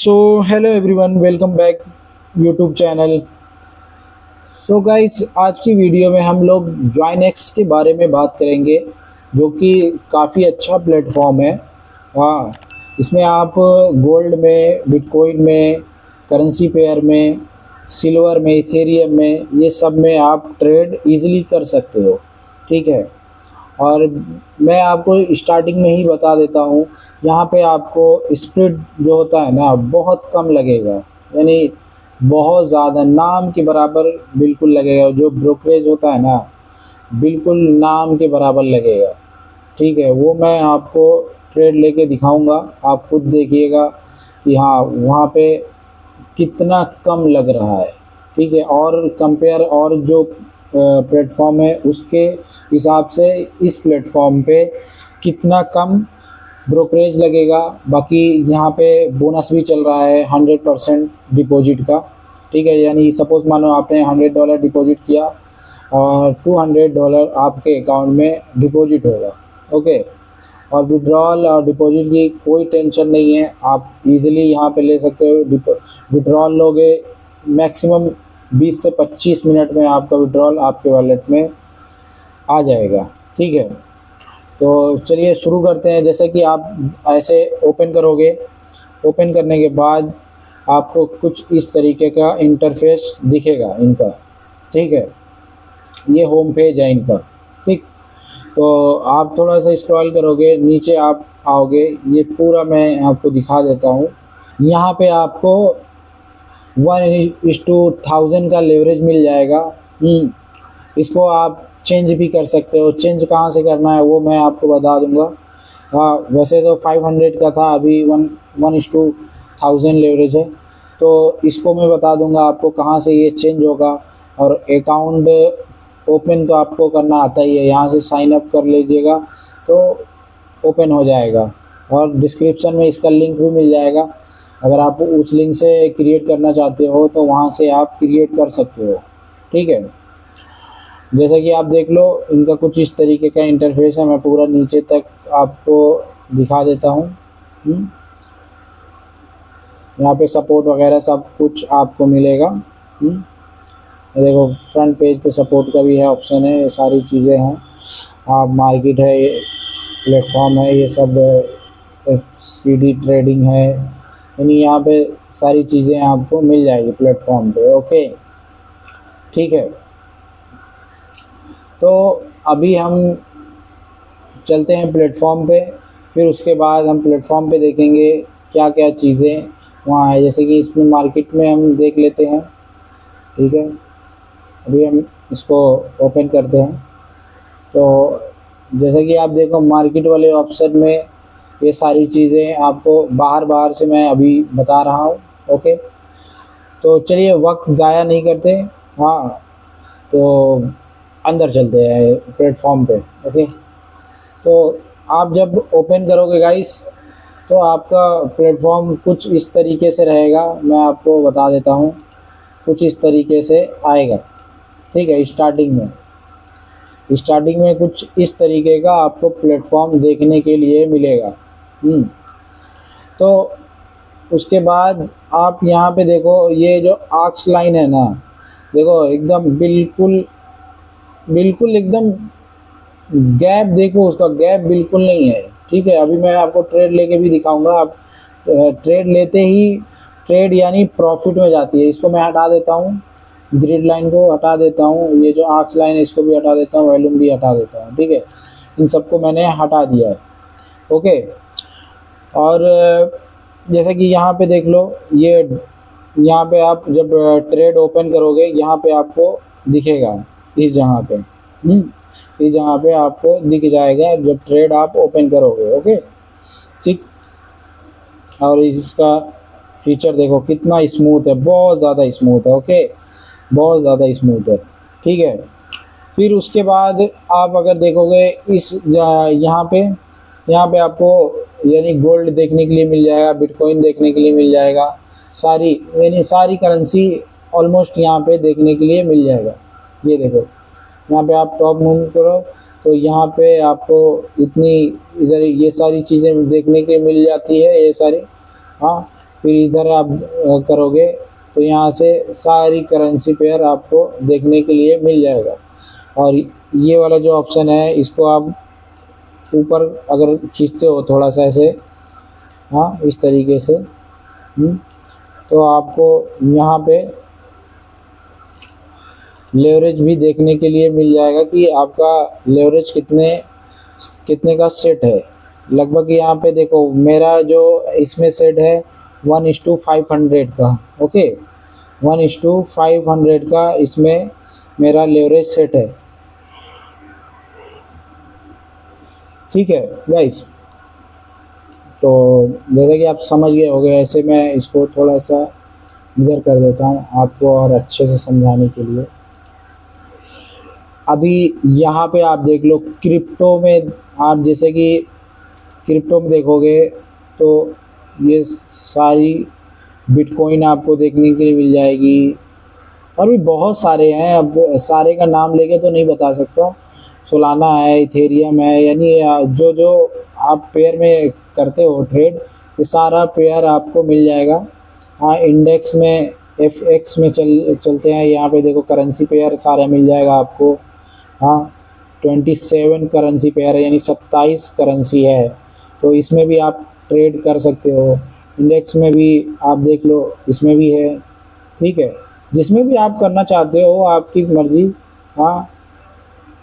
So hello everyone, welcome back YouTube channel. So guys, आज की video में हम लोग जॉइनएक्स के बारे में बात करेंगे, जो कि काफ़ी अच्छा प्लेटफॉर्म है। हाँ, इसमें आप गोल्ड में, बिटकॉइन में, करेंसी पेयर में, सिल्वर में, इथेरियम में, ये सब में आप ट्रेड इजीली कर सकते हो। ठीक है। और मैं आपको स्टार्टिंग में ही बता देता हूँ, यहाँ पे आपको स्प्रेड जो होता है ना, बहुत कम लगेगा। यानी बहुत ज़्यादा नाम के बराबर बिल्कुल लगेगा। जो ब्रोकरेज होता है ना, बिल्कुल नाम के बराबर लगेगा। ठीक है, वो मैं आपको ट्रेड लेके दिखाऊंगा, आप खुद देखिएगा कि हाँ वहाँ पे कितना कम लग रहा है। ठीक है, और कंपेयर और जो प्लेटफॉर्म है उसके हिसाब से इस प्लेटफॉर्म पे कितना कम ब्रोकरेज लगेगा। बाकी यहाँ पे बोनस भी चल रहा है 100% डिपॉजिट का। ठीक है, यानी सपोज मानो आपने $100 डिपॉजिट किया और $200 आपके अकाउंट में डिपॉजिट होगा। ओके, और विड्रॉल और डिपॉजिट की कोई टेंशन नहीं है, आप इजीली यहाँ पे ले सकते हो। विड्रॉल लोगे मैक्सिमम 20 से 25 मिनट में आपका विड्रॉल आपके वॉलेट में आ जाएगा। ठीक है, तो चलिए शुरू करते हैं। जैसे कि आप ऐसे ओपन करोगे, ओपन करने के बाद आपको कुछ इस तरीके का इंटरफेस दिखेगा इनका। ठीक है, ये होम पेज है इनका। ठीक, तो आप थोड़ा सा स्क्रॉल करोगे, नीचे आप आओगे, ये पूरा मैं आपको दिखा देता हूँ। यहाँ पे आपको 1:1000 का लेवरेज मिल जाएगा। इसको आप चेंज भी कर सकते हो। चेंज कहाँ से करना है वो मैं आपको बता दूंगा। हाँ, वैसे तो 500 का था, अभी 1:1000 लेवरेज है, तो इसको मैं बता दूंगा आपको कहाँ से ये चेंज होगा। और अकाउंट ओपन तो आपको करना आता ही है, यहाँ से साइन अप कर लीजिएगा तो ओपन हो जाएगा। और डिस्क्रिप्शन में इसका लिंक भी मिल जाएगा, अगर आप उस लिंक से क्रिएट करना चाहते हो तो वहाँ से आप क्रिएट कर सकते हो। ठीक है, जैसा कि आप देख लो, इनका कुछ इस तरीके का इंटरफेस है। मैं पूरा नीचे तक आपको दिखा देता हूँ। यहाँ पे सपोर्ट वगैरह सब कुछ आपको मिलेगा। देखो, फ्रंट पेज पे सपोर्ट का भी है, ऑप्शन है, ये सारी चीज़ें हैं। आप मार्केट है, ये प्लेटफॉर्म है, ये सब सीडी ट्रेडिंग है, यानी यहाँ पे सारी चीज़ें आपको मिल जाएगी प्लेटफॉर्म पे। ओके, ठीक है, तो अभी हम चलते हैं प्लेटफॉर्म पे, फिर उसके बाद हम प्लेटफॉर्म पे देखेंगे क्या क्या चीज़ें वहाँ है। जैसे कि इसमें मार्केट में हम देख लेते हैं। ठीक है, अभी हम इसको ओपन करते हैं। तो जैसे कि आप देखो, मार्केट वाले ऑप्शन में ये सारी चीज़ें आपको बाहर से मैं अभी बता रहा हूँ। ओके, तो चलिए वक्त ज़ाया नहीं करते। हाँ, तो अंदर चलते हैं प्लेटफॉर्म पे। ओके, तो आप जब ओपन करोगे गाइस, तो आपका प्लेटफॉर्म कुछ इस तरीके से रहेगा। मैं आपको बता देता हूँ, कुछ इस तरीके से आएगा। ठीक है, स्टार्टिंग में कुछ इस तरीके का आपको प्लेटफॉर्म देखने के लिए मिलेगा। तो उसके बाद आप यहाँ पे देखो, ये जो आर्क्स लाइन है ना, देखो एकदम बिल्कुल एकदम गैप, देखो उसका गैप बिल्कुल नहीं है। ठीक है, अभी मैं आपको ट्रेड लेके भी दिखाऊंगा। आप ट्रेड लेते ही ट्रेड यानी प्रॉफिट में जाती है। इसको मैं हटा देता हूँ, ग्रिड लाइन को हटा देता हूँ, ये जो आर्क्स लाइन है इसको भी हटा देता हूँ, वॉल्यूम भी हटा देता हूँ। ठीक है, इन सबको मैंने हटा दिया है। ओके, और जैसे कि यहाँ पे देख लो, ये यहाँ पे आप जब ट्रेड ओपन करोगे, यहाँ पे आपको दिखेगा इस जगह पे। इस जगह पे आपको दिख जाएगा जब ट्रेड आप ओपन करोगे। ओके, ठीक, और इसका फीचर देखो कितना स्मूथ है, बहुत ज़्यादा स्मूथ है। ओके, बहुत ज़्यादा स्मूथ है। ठीक है, फिर उसके बाद आप अगर देखोगे यहाँ पे आपको यानी गोल्ड देखने के लिए मिल जाएगा, बिटकॉइन देखने के लिए मिल जाएगा, सारी यानी सारी करेंसी ऑलमोस्ट यहाँ पे देखने के लिए मिल जाएगा। ये देखो, यहाँ पे आप टॉप मूव करो तो यहाँ पे आपको इतनी इधर ये सारी चीज़ें देखने के मिल जाती है, ये सारी। हाँ, फिर इधर आप करोगे तो यहाँ से सारी करेंसी पेयर आपको देखने के लिए मिल जाएगा। और ये वाला जो ऑप्शन है इसको आप ऊपर अगर खींचते हो थोड़ा सा ऐसे, हाँ इस तरीके से, तो आपको यहाँ पे लेवरेज भी देखने के लिए मिल जाएगा कि आपका लेवरेज कितने का सेट है। लगभग यहाँ पे देखो मेरा जो इसमें सेट है 1:500 का, ओके 1:500 का इसमें मेरा लेवरेज सेट है। ठीक है गाइस, तो जैसा कि आप समझ गए होंगे, ऐसे मैं इसको थोड़ा सा इधर कर देता हूँ आपको और अच्छे से समझाने के लिए। अभी यहाँ पे आप देख लो क्रिप्टो में, आप जैसे कि क्रिप्टो में देखोगे तो ये सारी बिटकॉइन आपको देखने के लिए मिल जाएगी, और भी बहुत सारे हैं, अब सारे का नाम लेके तो नहीं बता सकता। सोलाना है, इथेरियम है, यानी जो जो आप पेयर में करते हो ट्रेड, ये सारा पेयर आपको मिल जाएगा। हाँ इंडेक्स में FX में चलते हैं, यहाँ पे देखो करेंसी पेयर सारे मिल जाएगा आपको। हाँ 27 करेंसी पेयर है, यानी 27 करेंसी है, तो इसमें भी आप ट्रेड कर सकते हो। इंडेक्स में भी आप देख लो, इसमें भी है। ठीक है, जिसमें भी आप करना चाहते हो आपकी मर्जी। हाँ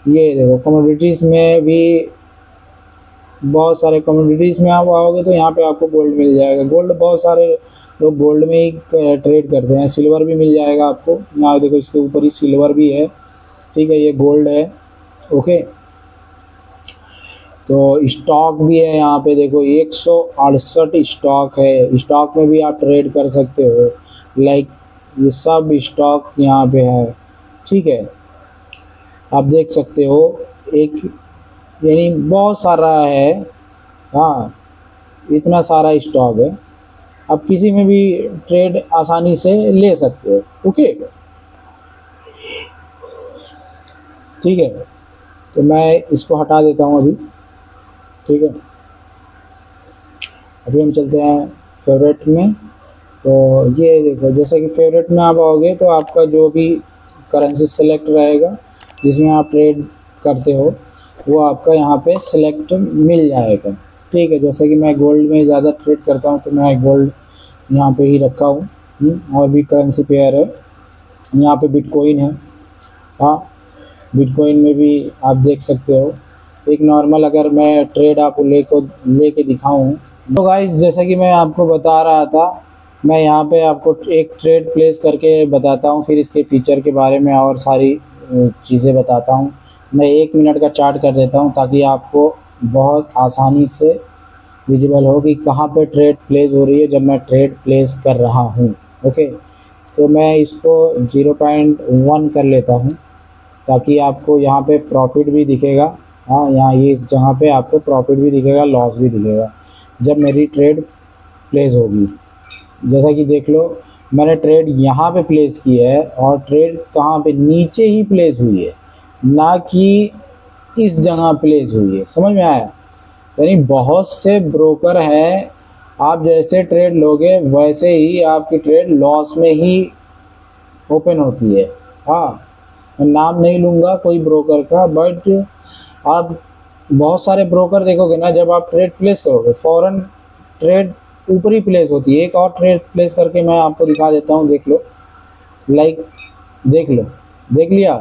ये देखो कमोडिटीज़ में भी बहुत सारे, कमोडिटीज़ में आप आओगे तो यहाँ पे आपको गोल्ड मिल जाएगा। गोल्ड बहुत सारे लोग गोल्ड में ही ट्रेड करते हैं। सिल्वर भी मिल जाएगा आपको, यहाँ देखो इसके ऊपर ही सिल्वर भी है। ठीक है, ये गोल्ड है। ओके, तो स्टॉक भी है यहाँ पे देखो 168 स्टॉक है। स्टॉक में भी आप ट्रेड कर सकते हो, लाइक ये सब स्टॉक यहाँ पे है। ठीक है, आप देख सकते हो एक, यानी बहुत सारा है। हाँ इतना सारा स्टॉक है, आप किसी में भी ट्रेड आसानी से ले सकते हो। ओके ठीक है, तो मैं इसको हटा देता हूँ अभी। ठीक है, अभी हम चलते हैं फेवरेट में। तो ये देखो, जैसे कि फेवरेट में आप आओगे तो आपका जो भी करेंसी सेलेक्ट रहेगा जिसमें आप ट्रेड करते हो वो आपका यहाँ पे सिलेक्ट मिल जाएगा। ठीक है, जैसे कि मैं गोल्ड में ज़्यादा ट्रेड करता हूँ तो मैं गोल्ड यहाँ पे ही रखा हूँ। और भी करेंसी पेयर है, यहाँ पे बिटकॉइन है। हाँ बिटकॉइन में भी आप देख सकते हो। एक नॉर्मल अगर मैं ट्रेड आपको लेके दिखाऊँ तो गाइस, जैसा कि मैं आपको बता रहा था, मैं यहाँ पे आपको एक ट्रेड प्लेस करके बताता हूँ, फिर इसके फीचर के बारे में और सारी चीज़ें बताता हूँ। मैं 1 मिनट का चार्ट कर देता हूँ ताकि आपको बहुत आसानी से विजिबल हो कि कहाँ पे ट्रेड प्लेस हो रही है जब मैं ट्रेड प्लेस कर रहा हूँ। ओके, तो मैं इसको 0.1 कर लेता हूँ ताकि आपको यहाँ पे प्रॉफिट भी दिखेगा। हाँ यहाँ ये इस जगह पे आपको प्रॉफिट भी दिखेगा, लॉस भी दिखेगा जब मेरी ट्रेड प्लेस होगी। जैसा कि देख लो, मैंने ट्रेड यहाँ पे प्लेस की है और ट्रेड कहाँ पे, नीचे ही प्लेस हुई है, ना कि इस जगह प्लेस हुई है। समझ में आया? यानी बहुत से ब्रोकर हैं, आप जैसे ट्रेड लोगे वैसे ही आपकी ट्रेड लॉस में ही ओपन होती है। हाँ मैं नाम नहीं लूँगा कोई ब्रोकर का, बट आप बहुत सारे ब्रोकर देखोगे ना, जब आप ट्रेड प्लेस करोगे फ़ौरन ट्रेड ऊपर ही प्लेस होती है। एक और ट्रेड प्लेस करके मैं आपको दिखा देता हूँ, देख लो, लाइक देख लो, देख लिया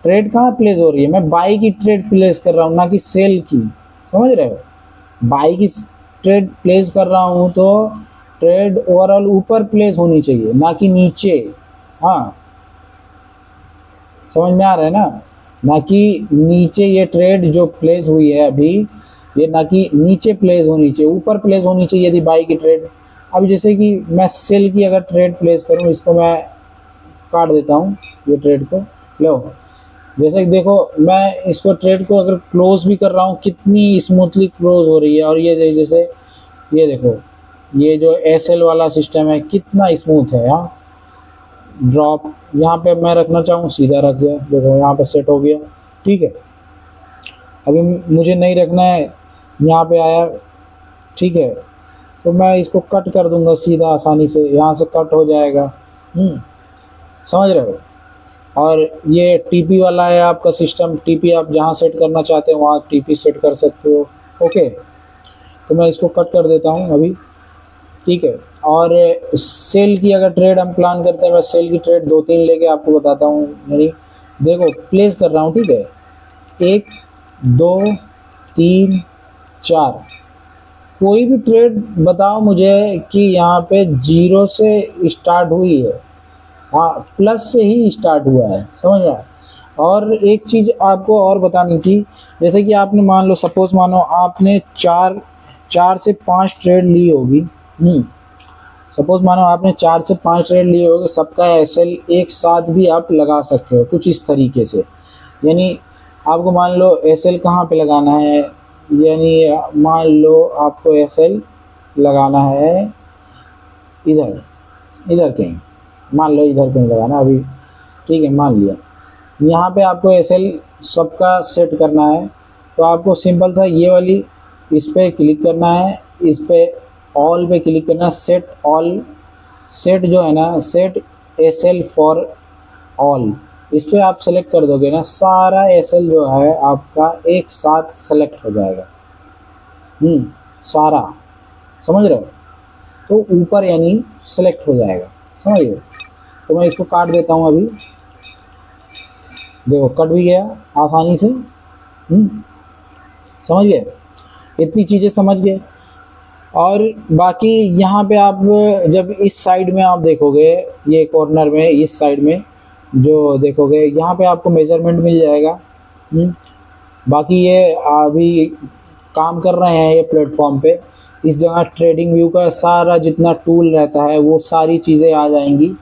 ट्रेड कहाँ प्लेस हो रही है। मैं बाई की ट्रेड प्लेस कर रहा हूँ, ना कि सेल की। समझ रहे हो? बाई की ट्रेड प्लेस कर रहा हूँ तो ट्रेड ओवरऑल ऊपर प्लेस होनी चाहिए, ना कि नीचे। हाँ समझ में आ रहा है ना? ना कि नीचे ये ट्रेड जो प्लेस हुई है अभी, ये ना कि नीचे प्लेस होनी चाहिए, ऊपर प्लेस होनी चाहिए यदि बाई की ट्रेड। अब जैसे कि मैं सेल की अगर ट्रेड प्लेस करूँ, इसको मैं काट देता हूँ ये ट्रेड को। लो जैसे कि देखो, मैं इसको ट्रेड को अगर क्लोज भी कर रहा हूँ, कितनी स्मूथली क्लोज हो रही है। और ये जैसे ये देखो, ये जो SL वाला सिस्टम है कितना स्मूथ है। हाँ ड्रॉप यहाँ पे मैं रखना चाहूँ, सीधा रख दिया, देखो यहाँ पे सेट हो गया। ठीक है, अभी मुझे नहीं रखना है, यहाँ पे आया। ठीक है, तो मैं इसको कट कर दूंगा सीधा, आसानी से यहाँ से कट हो जाएगा। समझ रहे हो। और ये टीपी वाला है आपका सिस्टम, टीपी आप जहाँ सेट करना चाहते हो वहाँ टीपी सेट कर सकते हो। ओके, तो मैं इसको कट कर देता हूँ अभी, ठीक है। और सेल की अगर ट्रेड हम प्लान करते हैं, मैं सेल की ट्रेड 2-3 लेके आपको बताता हूँ। मेरी देखो प्लेस कर रहा हूँ, ठीक है। 1 2 3 4, कोई भी ट्रेड बताओ मुझे कि यहाँ पे 0 से स्टार्ट हुई है, हाँ प्लस से ही स्टार्ट हुआ है, समझ रहा है। और एक चीज़ आपको और बतानी थी, जैसे कि आपने मान लो, सपोज मानो आपने 4 से 5 ट्रेड ली होगी। सपोज मानो आपने 4 से 5 ट्रेड लिए होगे, सबका एसएल एक साथ भी आप लगा सकते हो कुछ इस तरीके से। यानी आपको मान लो एसएल कहाँ पे लगाना है, यानी मान लो आपको एसएल लगाना है इधर कहीं, मान लो इधर कहीं लगाना अभी, ठीक है, मान लिया। यहाँ पे आपको एसएल सबका सेट करना है, तो आपको सिंपल था ये वाली, इस पर क्लिक करना है, इस पे ऑल पे क्लिक करना, सेट ऑल, सेट जो है ना, सेट एसएल फॉर ऑल, इस पर आप सेलेक्ट कर दोगे ना, सारा एसएल जो है आपका एक साथ सेलेक्ट हो जाएगा। सारा, समझ रहे हो। तो ऊपर यानी सेलेक्ट हो जाएगा, समझ रहे हो। तो मैं इसको काट देता हूँ अभी, देखो कट भी गया आसानी से। समझ गए, इतनी चीज़ें समझ गए। और बाकी यहाँ पे आप जब इस साइड में आप देखोगे, ये कॉर्नर में इस साइड में जो देखोगे, यहाँ पे आपको मेजरमेंट मिल जाएगा। बाकी ये अभी काम कर रहे हैं ये प्लेटफॉर्म पे, इस जगह ट्रेडिंग व्यू का सारा जितना टूल रहता है वो सारी चीज़ें आ जाएंगी,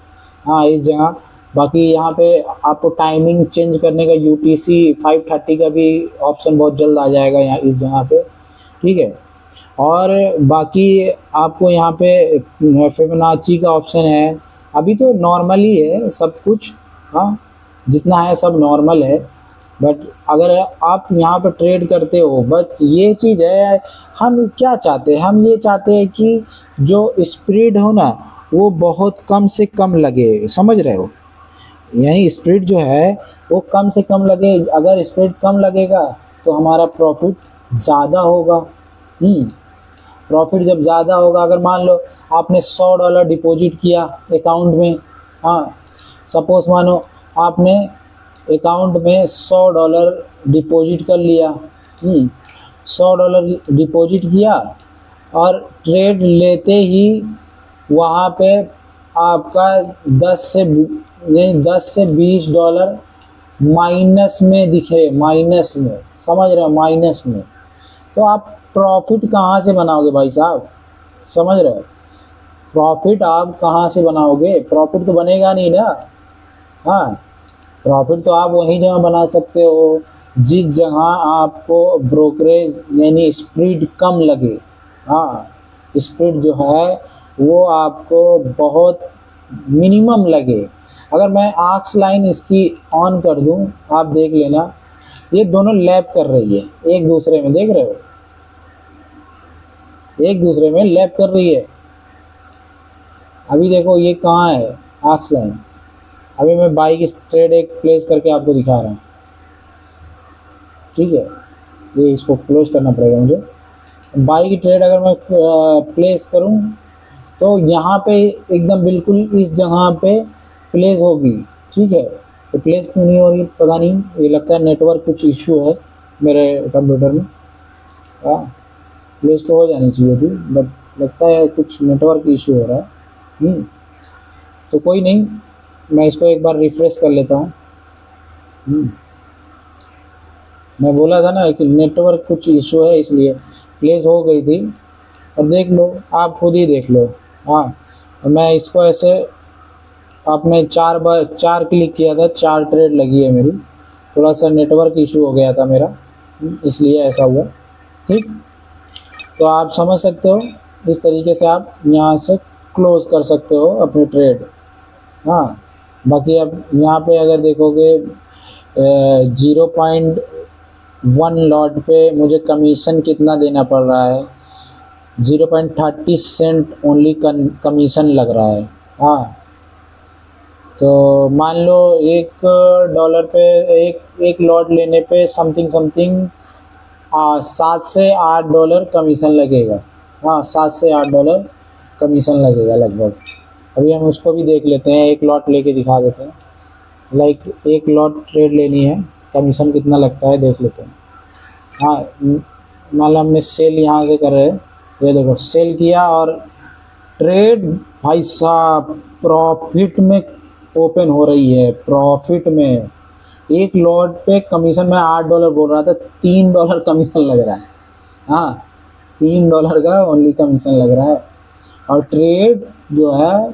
हाँ इस जगह। बाकी यहाँ पे आपको टाइमिंग चेंज करने का UTC 5:30 का भी ऑप्शन बहुत जल्द आ जाएगा यहाँ इस जगह पे, ठीक है। और बाकी आपको यहाँ पे फिबोनाची का ऑप्शन है। अभी तो नॉर्मल ही है सब कुछ, हाँ जितना है सब नॉर्मल है। बट अगर आप यहाँ पे ट्रेड करते हो, बस ये चीज़ है, हम क्या चाहते हैं, हम ये चाहते हैं कि जो स्पीड हो ना वो बहुत कम से कम लगे, समझ रहे हो। यानी स्पीड जो है वो कम से कम लगे। अगर स्पीड कम लगेगा तो हमारा प्रॉफिट ज़्यादा होगा। प्रॉफिट जब ज़्यादा होगा, अगर मान लो आपने $100 डिपॉजिट किया अकाउंट में, हाँ सपोज मानो आपने अकाउंट में $100 डिपॉजिट कर लिया, $100 डिपॉजिट किया और ट्रेड लेते ही वहाँ पे आपका 10 से $20 माइनस में दिखे, माइनस में, समझ रहे हो, माइनस में। तो आप प्रॉफिट कहाँ से बनाओगे भाई साहब, समझ रहे हो। प्रॉफिट आप कहाँ से बनाओगे, प्रॉफिट तो बनेगा नहीं ना। हाँ, प्रॉफिट तो आप वहीं जगह बना सकते हो जिस जगह आपको ब्रोकरेज यानी स्प्रेड कम लगे। हाँ, स्प्रेड जो है वो आपको बहुत मिनिमम लगे। अगर मैं आर्क्स लाइन इसकी ऑन कर दूं, आप देख लेना, ये दोनों लैप कर रही है एक दूसरे में, देख रहे हो, एक दूसरे में लैप कर रही है। अभी देखो ये कहाँ है आर्क्स लाइन। अभी मैं बाई की ट्रेड एक प्लेस करके आपको दिखा रहा हूँ, ठीक है। ये इसको क्लोज करना पड़ेगा मुझे। बाई की ट्रेड अगर मैं प्लेस करूँ तो यहाँ पे एकदम बिल्कुल इस जगह पे प्लेस होगी, ठीक है। तो प्लेस क्यों नहीं हो रही पता नहीं, ये लगता है नेटवर्क कुछ इशू है मेरे कंप्यूटर में। हाँ, प्लेस तो हो जानी चाहिए थी, बट लगता है कुछ नेटवर्क इशू हो रहा है। तो कोई नहीं, मैं इसको एक बार रिफ्रेश कर लेता हूँ। मैं बोला था ना कि नेटवर्क कुछ इशू है, इसलिए प्लेस हो गई थी। और देख लो, आप खुद ही देख लो। हाँ, मैं इसको ऐसे आपने 4 क्लिक किया था, 4 ट्रेड लगी है मेरी। थोड़ा सा नेटवर्क इशू हो गया था मेरा, इसलिए ऐसा हुआ, ठीक। तो आप समझ सकते हो, इस तरीके से आप यहाँ से क्लोज कर सकते हो अपनी ट्रेड। हाँ, बाकी अब यहाँ पे अगर देखोगे 0.1 लॉट पे मुझे कमीशन कितना देना पड़ रहा है, 0.30 सेंट ओनली कमीशन लग रहा है। हाँ, तो मान लो $1 पे एक लॉट लेने पे समथिंग समथिंग 7 से 8 कमीशन लगेगा। हाँ, $7 से 8 कमीशन लगेगा लगभग। अभी हम उसको भी देख लेते हैं, एक लॉट लेके दिखा देते हैं। लाइक एक लॉट ट्रेड लेनी है, कमीशन कितना लगता है देख लेते हैं। हाँ, मान लो हमने सेल यहाँ से कर रहे हैं, ये देखो सेल किया और ट्रेड भाई साहब प्रॉफिट में ओपन हो रही है। प्रॉफिट में एक लॉट पे कमीशन में $8 बोल रहा था, $3 कमीशन लग रहा है। हाँ, $3 का ओनली कमीशन लग रहा है और ट्रेड जो है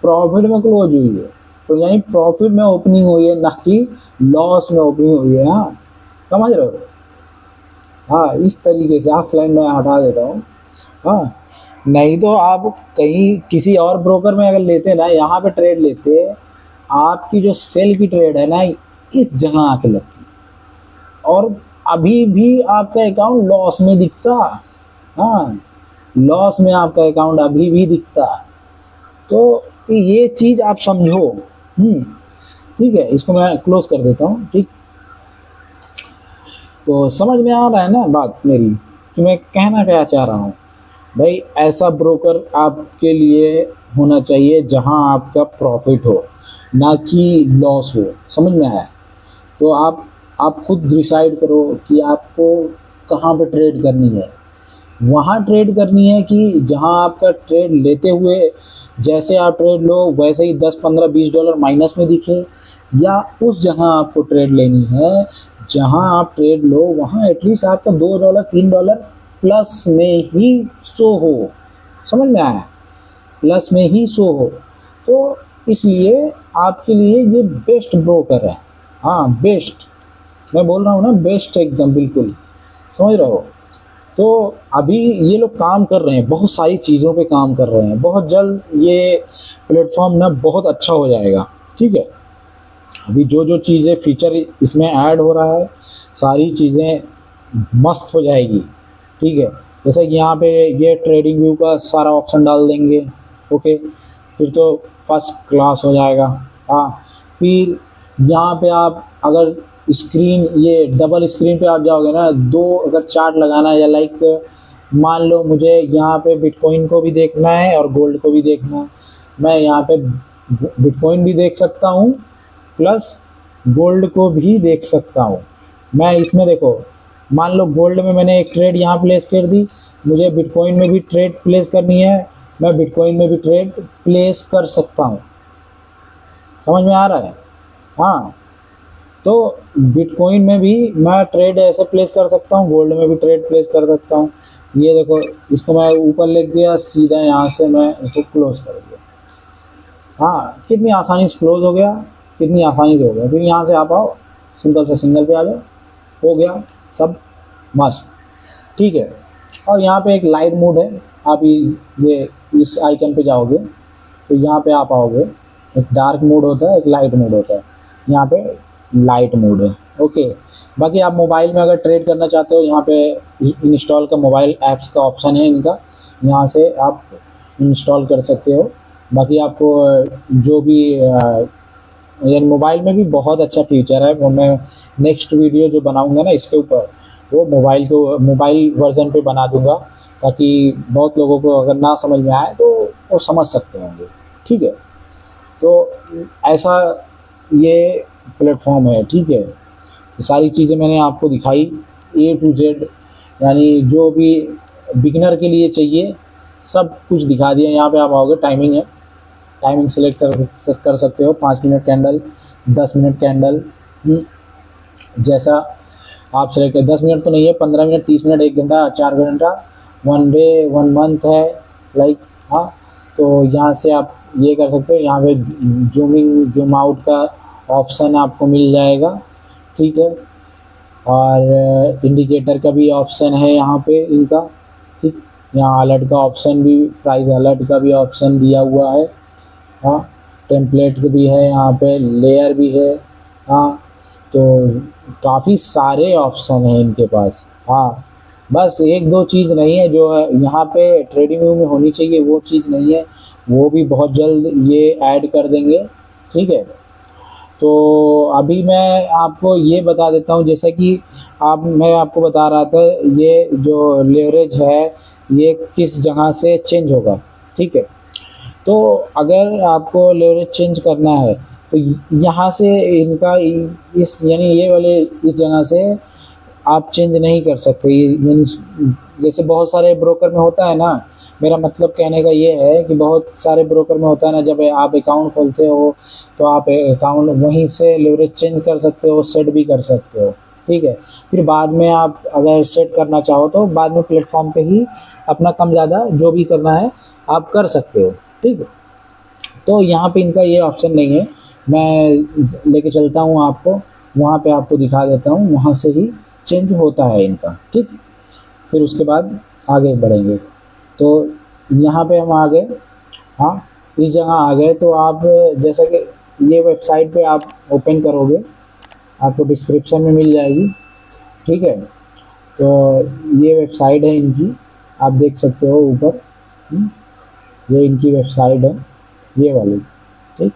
प्रॉफिट में क्लोज हुई है। तो यानी प्रॉफिट में ओपनिंग हुई है, ना कि लॉस में ओपनिंग हुई है। हाँ, समझ रहे हो। हाँ, इस तरीके से आप स्लाइड में हटा देता हूँ। हाँ, नहीं तो आप कहीं किसी और ब्रोकर में अगर लेते ना, यहाँ पे ट्रेड लेते, आपकी जो सेल की ट्रेड है ना इस जगह आके लगती और अभी भी आपका अकाउंट लॉस में दिखता। हाँ, लॉस में आपका अकाउंट अभी भी दिखता। तो ये चीज़ आप समझो। ठीक है, इसको मैं क्लोज कर देता हूँ। ठीक, तो समझ में आ रहा है ना बात मेरी कि मैं कहना क्या चाह रहा हूँ। भाई ऐसा ब्रोकर आपके लिए होना चाहिए जहां आपका प्रॉफिट हो, ना कि लॉस हो। समझ में आया। तो आप खुद डिसाइड करो कि आपको कहाँ पे ट्रेड करनी है। वहाँ ट्रेड करनी है कि जहाँ आपका ट्रेड लेते हुए जैसे आप ट्रेड लो वैसे ही 10, 15, $20 माइनस में दिखे, या उस जगह आपको ट्रेड लेनी है जहाँ आप ट्रेड लो वहाँ एटलीस्ट आपका $2, $3 प्लस में ही शो हो। समझ में आया, प्लस में ही शो हो। तो इसलिए आपके लिए ये बेस्ट ब्रोकर है। हाँ, बेस्ट मैं बोल रहा हूँ ना, बेस्ट एकदम बिल्कुल। समझ रहे हो। तो अभी ये लोग काम कर रहे हैं, बहुत सारी चीज़ों पे काम कर रहे हैं। बहुत जल्द ये प्लेटफॉर्म ना बहुत अच्छा हो जाएगा। ठीक है, अभी जो जो चीज़ें फीचर इसमें ऐड हो रहा है सारी चीज़ें मस्त हो जाएगी। ठीक है, जैसे कि यहाँ पे ये ट्रेडिंग व्यू का सारा ऑप्शन डाल देंगे। ओके, फिर तो फर्स्ट क्लास हो जाएगा। हाँ, फिर यहाँ पे आप अगर स्क्रीन ये डबल स्क्रीन पे आप जाओगे ना, दो अगर चार्ट लगाना है या लाइक मान लो मुझे यहाँ पे बिटकॉइन को भी देखना है और गोल्ड को भी देखना है, मैं यहाँ पे बिटकॉइन भी देख सकता हूँ प्लस गोल्ड को भी देख सकता हूँ। मैं इसमें देखो मान लो गोल्ड में मैंने एक ट्रेड यहाँ प्लेस कर दी, मुझे बिटकॉइन में भी ट्रेड प्लेस करनी है, मैं बिटकॉइन में भी ट्रेड प्लेस कर सकता हूँ। समझ में आ रहा है। हाँ, तो बिटकॉइन में भी मैं ट्रेड ऐसे प्लेस कर सकता हूँ, गोल्ड में भी ट्रेड प्लेस कर सकता हूँ। ये देखो, इसको मैं ऊपर ले गया सीधा, यहाँ से मैं इसको क्लोज कर दिया। हाँ, कितनी आसानी से क्लोज हो गया, कितनी आसानी से हो गया। फिर यहाँ से आप आओ, सिंपल से सिंगल पे आ जाओ, हो गया सब मस्त। ठीक है, और यहाँ पे एक लाइट मोड है। आप ये इस आइकन पे जाओगे तो यहाँ पे आप आओगे, एक डार्क मोड होता है, एक लाइट मोड होता है। यहाँ पे लाइट मोड है। ओके, बाकी आप मोबाइल में अगर ट्रेड करना चाहते हो, यहाँ पे इंस्टॉल का मोबाइल ऐप्स का ऑप्शन है इनका, यहाँ से आप इंस्टॉल कर सकते हो। बाकी आपको जो भी यानी मोबाइल में भी बहुत अच्छा फीचर है, वो मैं नेक्स्ट वीडियो जो बनाऊंगा ना इसके ऊपर, वो मोबाइल वर्जन पे बना दूंगा, ताकि बहुत लोगों को अगर ना समझ में आए तो वो समझ सकते होंगे। ठीक है, तो ऐसा ये प्लेटफॉर्म है। ठीक है, सारी चीज़ें मैंने आपको दिखाई A to Z, यानी जो भी बिगिनर के लिए चाहिए सब कुछ दिखा दिया। यहाँ पे आप आओगे, टाइमिंग है, टाइमिंग सेलेक्ट कर सकते हो, 5 मिनट कैंडल, 10 मिनट कैंडल, जैसा आप सेलेक्ट करें। 10 मिनट तो नहीं है, 15 मिनट, 30 मिनट, 1 घंटा, 4 घंटा, 1 डे, 1 मंथ है लाइक। हाँ, तो यहाँ से आप ये कर सकते हो। यहाँ पे जूमिंग जूम आउट का ऑप्शन आपको मिल जाएगा। ठीक है, और इंडिकेटर का भी ऑप्शन है यहाँ पे इनका। ठीक, यहाँ अलर्ट का ऑप्शन भी, प्राइस अलर्ट का भी ऑप्शन दिया हुआ है। हाँ, टेम्पलेट भी है यहाँ पे, लेयर भी है। हाँ, तो काफ़ी सारे ऑप्शन हैं इनके पास। हाँ, बस एक दो चीज़ नहीं है जो यहाँ पे ट्रेडिंग व्यू में होनी चाहिए, वो चीज़ नहीं है, वो भी बहुत जल्द ये ऐड कर देंगे। ठीक है, तो अभी मैं आपको ये बता देता हूँ, जैसे कि आप मैं आपको बता रहा था ये जो लेवरेज है ये किस जगह से चेंज होगा। ठीक है, तो अगर आपको लेवरेज चेंज करना है तो यहाँ से इनका इस यानी ये वाले इस जगह से आप चेंज नहीं कर सकते। यानी जैसे बहुत सारे ब्रोकर में होता है ना, मेरा मतलब कहने का ये है कि बहुत सारे ब्रोकर में होता है ना, जब आप अकाउंट खोलते हो तो आप अकाउंट वहीं से लेवरेज चेंज कर सकते हो, सेट भी कर सकते हो। ठीक है, फिर बाद में आप अगर सेट करना चाहो तो बाद में प्लेटफॉर्म पे ही अपना कम ज़्यादा जो भी करना है आप कर सकते हो। ठीक है, तो यहाँ पे इनका ये ऑप्शन नहीं है। मैं लेके चलता हूँ आपको, वहाँ पे आपको दिखा देता हूँ, वहाँ से ही चेंज होता है इनका। ठीक, फिर उसके बाद आगे बढ़ेंगे। तो यहाँ पे हम आ गए, हाँ इस जगह आ गए। तो आप जैसा कि ये वेबसाइट पे आप ओपन करोगे, आपको डिस्क्रिप्शन में मिल जाएगी। ठीक है, तो ये वेबसाइट है इनकी, आप देख सकते हो ऊपर। ये इनकी वेबसाइट है, ये वाली। ठीक,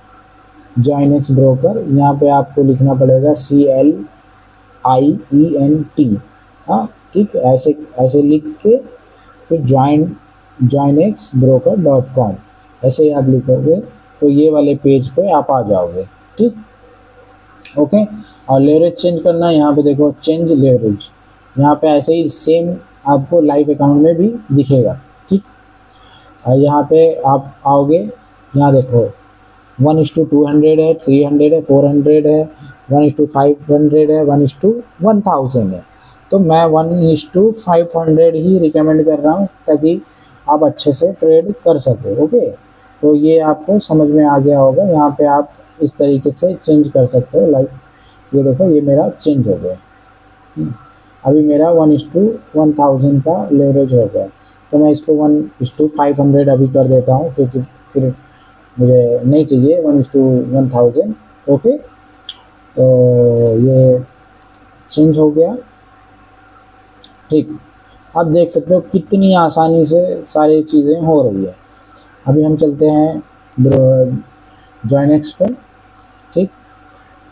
जॉइनेक्स ब्रोकर, यहाँ पे आपको लिखना पड़ेगा CLIENT। हाँ ठीक, ऐसे ऐसे लिख के फिर joinexbroker.com ऐसे ही आप लिखोगे तो ये वाले पेज पे आप आ जाओगे। ठीक, ओके। और लेवरेज चेंज करना है, यहाँ पे देखो चेंज लेवरेज, यहाँ पे ऐसे ही सेम आपको लाइव अकाउंट में भी दिखेगा। ठीक, और यहाँ पे आप आओगे, यहाँ देखो 1:200 है, 300 है, 400 है, 1:500 है, 1:1000 है। तो मैं 1:500 ही रिकमेंड कर रहा हूँ ताकि आप अच्छे से ट्रेड कर सके। ओके, तो ये आपको समझ में आ गया होगा। यहाँ पे आप इस तरीके से चेंज कर सकते हो। लाइक ये देखो, ये मेरा चेंज हो गया। अभी मेरा 1:1000 का लेवरेज हो गया, तो मैं इसको 1:500 अभी कर देता हूँ, क्योंकि फिर मुझे नहीं चाहिए 1:1000। ओके, तो ये चेंज हो गया। ठीक, आप देख सकते हो कितनी आसानी से सारी चीज़ें हो रही है। अभी हम चलते हैं जॉइनेक्स पर। ठीक,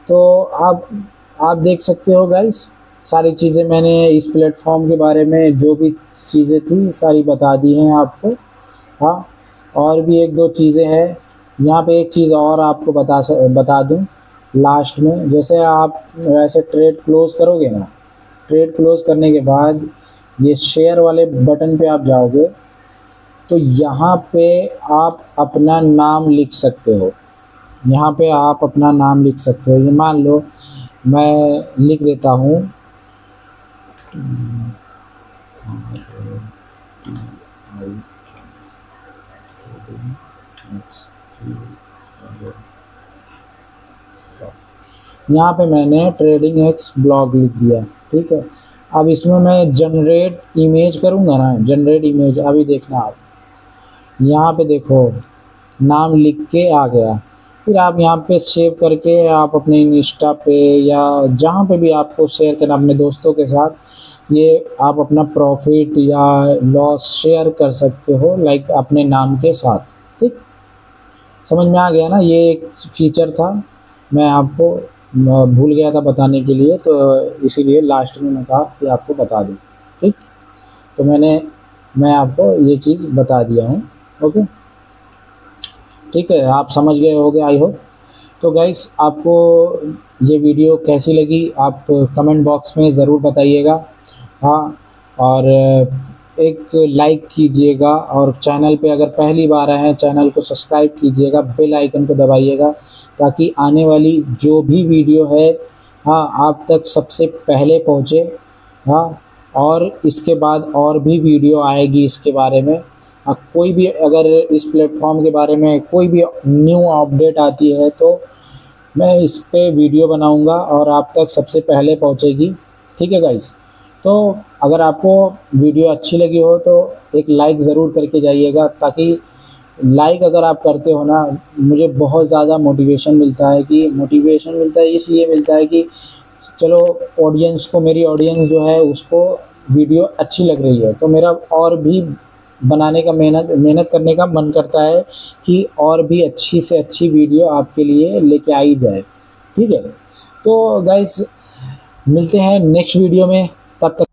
तो आप देख सकते हो गाइस, सारी चीज़ें मैंने इस प्लेटफॉर्म के बारे में जो भी चीज़ें थी सारी बता दी हैं आपको। हाँ, और भी एक दो चीज़ें हैं यहाँ पे। एक चीज़ और आपको बता दूँ लास्ट में, जैसे आप ऐसे ट्रेड क्लोज करोगे ना, ट्रेड क्लोज करने के बाद ये शेयर वाले बटन पे आप जाओगे तो यहाँ पे आप अपना नाम लिख सकते हो। यहाँ पे आप अपना नाम लिख सकते हो। ये मान लो मैं लिख देता हूँ यहाँ पे मैंने ट्रेडिंग एक्स ब्लॉग लिख दिया। ठीक है, अब इसमें मैं जनरेट इमेज करूँगा ना, जनरेट इमेज, अभी देखना आप यहाँ पे देखो नाम लिख के आ गया। फिर आप यहाँ पे सेव करके आप अपने इंस्टा पे या जहाँ पे भी आपको शेयर करना अपने दोस्तों के साथ, ये आप अपना प्रॉफिट या लॉस शेयर कर सकते हो, लाइक अपने नाम के साथ। ठीक, समझ में आ गया ना? ये एक फीचर था, मैं आपको भूल गया था बताने के लिए, तो इसीलिए लास्ट में मैं कहा कि आपको बता दूँ। ठीक, तो मैं आपको ये चीज़ बता दिया हूँ। ओके, ठीक है, आप समझ गए होगे आई होप। तो गाइस, आपको ये वीडियो कैसी लगी आप कमेंट बॉक्स में ज़रूर बताइएगा। हाँ, और एक लाइक कीजिएगा, और चैनल पे अगर पहली बार आए हैं चैनल को सब्सक्राइब कीजिएगा, बेल आइकन को दबाइएगा, ताकि आने वाली जो भी वीडियो है हाँ आप तक सबसे पहले पहुँचे। हाँ, और इसके बाद और भी वीडियो आएगी इसके बारे में। कोई भी अगर इस प्लेटफॉर्म के बारे में कोई भी न्यू अपडेट आती है तो मैं इस पे वीडियो बनाऊंगा और आप तक सबसे पहले पहुंचेगी। ठीक है गाइस, तो अगर आपको वीडियो अच्छी लगी हो तो एक लाइक ज़रूर करके जाइएगा, ताकि लाइक अगर आप करते हो ना, मुझे बहुत ज़्यादा मोटिवेशन मिलता है। इसलिए मिलता है कि चलो ऑडियंस को, मेरी ऑडियंस जो है उसको वीडियो अच्छी लग रही है तो मेरा और भी बनाने का मेहनत करने का मन करता है कि और भी अच्छी से अच्छी वीडियो आपके लिए लेके आई जाए। ठीक है, तो गाइस मिलते हैं नेक्स्ट वीडियो में, तब तक